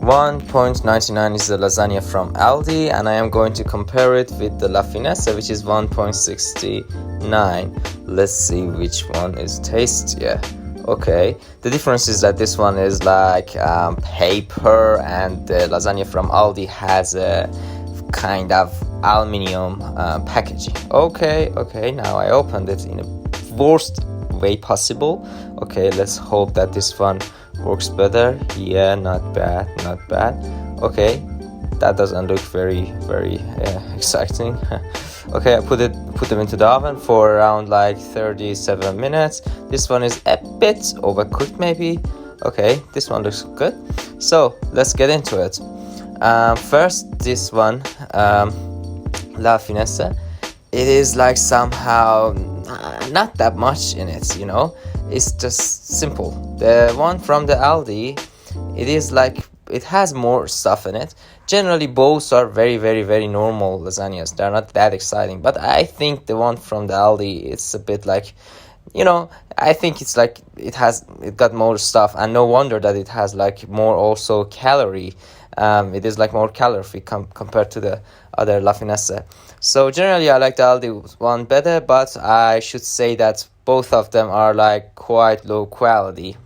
1.99 is the lasagna from Aldi, and I am going to compare it with the La Finesse, which is 1.69. Let's see which one is tastier. Okay, the difference is that this one is like paper, and the lasagna from Aldi has a kind of aluminium packaging. Okay, now I opened it in a worst way possible. Okay, let's hope that this one works better. Yeah, not bad. Okay, that doesn't look very exciting. Okay, I put them into the oven for around like 37 minutes. This one is a bit overcooked maybe. Okay, this one looks good. So let's get into it. First, this one, La Finesse. It is like somehow not that much in it, you know. It's just simple. The one from the Aldi, it is like it has more stuff in it. Generally, both are very normal lasagnas. They're not that exciting, but I think the one from the Aldi, it's a bit like, you know, I think it's like it got more stuff, and no wonder that it has like more also calorie. It is like more calorie compared to the other La Finesse. So generally I like the Aldi one better, but I should say that both of them are like quite low quality.